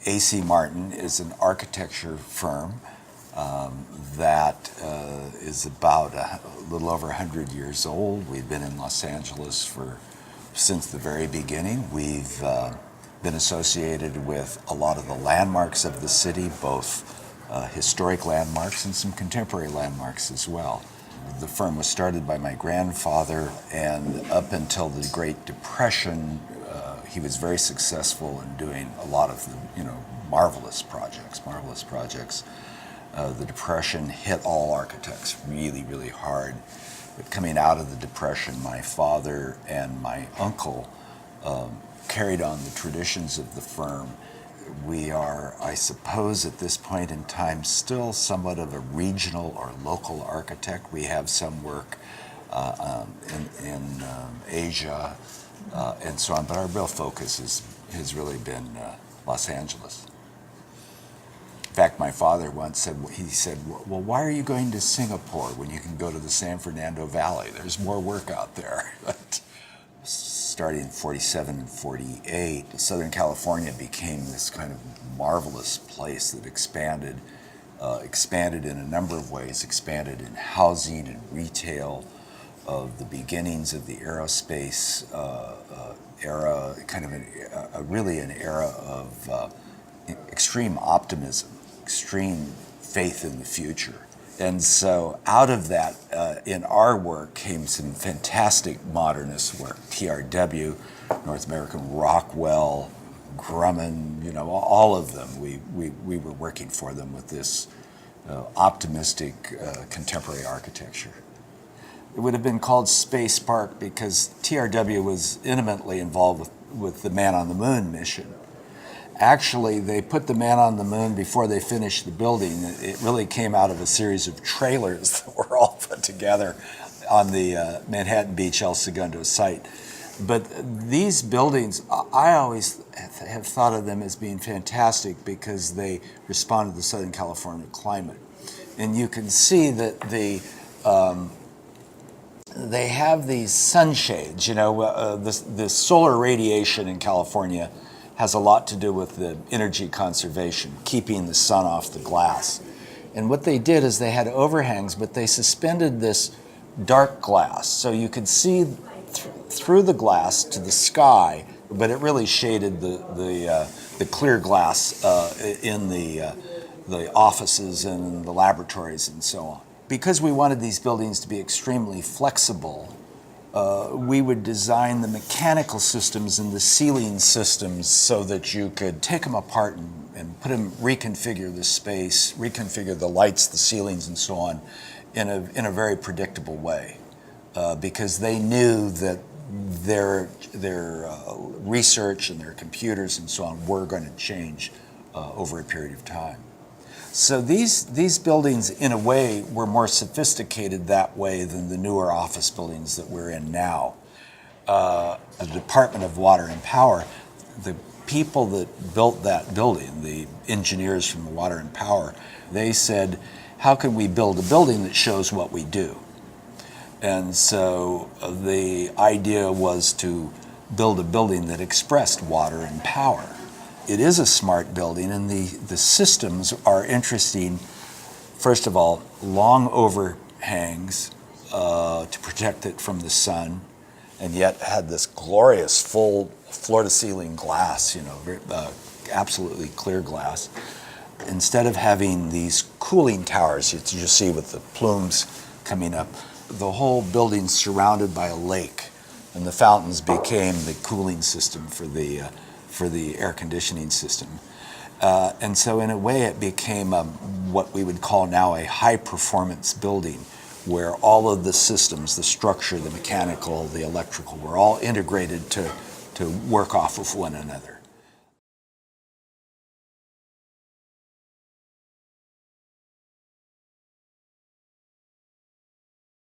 A.C. Martin is an architecture firm that is about a little over 100 years old. We've been in Los Angeles since the very beginning. We've been associated with a lot of the landmarks of the city, both historic landmarks and some contemporary landmarks as well. The firm was started by my grandfather, and up until the Great Depression, he was very successful in doing a lot of marvelous projects. The Depression hit all architects really, really hard. But coming out of the Depression, my father and my uncle carried on the traditions of the firm. We are, I suppose, at this point in time, still somewhat of a regional or local architect. We have some work in Asia and so on, but our real focus has really been Los Angeles. In fact, my father once said, well, why are you going to Singapore when you can go to the San Fernando Valley? There's more work out there. Starting in 47 and 48, Southern California became this kind of marvelous place that expanded in a number of ways, expanded in housing and retail, of the beginnings of the aerospace era, kind of really an era of extreme optimism, extreme faith in the future. And so out of that, in our work, came some fantastic modernist work. TRW, North American Rockwell, Grumman, all of them. We were working for them with this optimistic contemporary architecture. It would have been called Space Park because TRW was intimately involved with the Man on the Moon mission. Actually, they put the Man on the Moon before they finished the building. It really came out of a series of trailers that were all put together on the Manhattan Beach El Segundo site. But these buildings, I always have thought of them as being fantastic because they respond to the Southern California climate. And you can see that they have these sunshades. The solar radiation in California has a lot to do with the energy conservation, keeping the sun off the glass. And what they did is they had overhangs, but they suspended this dark glass so you could see through the glass to the sky, but it really shaded the clear glass in the offices and the laboratories and so on. Because we wanted these buildings to be extremely flexible, we would design the mechanical systems and the ceiling systems so that you could take them apart and put them, reconfigure the space, reconfigure the lights, the ceilings, and so on in a very predictable way, because they knew that their research and their computers and so on were going to change over a period of time. So these buildings, in a way, were more sophisticated that way than the newer office buildings that we're in now. The Department of Water and Power, the people that built that building, the engineers from the Water and Power, they said, how can we build a building that shows what we do? And so the idea was to build a building that expressed water and power. It is a smart building, and the systems are interesting. First of all, long overhangs to protect it from the sun, and yet had this glorious full floor-to-ceiling glass, absolutely clear glass. Instead of having these cooling towers you see with the plumes coming up, the whole building's surrounded by a lake, and the fountains became the cooling system for the air conditioning system. And so in a way it became what we would call now a high-performance building, where all of the systems, the structure, the mechanical, the electrical, were all integrated to work off of one another.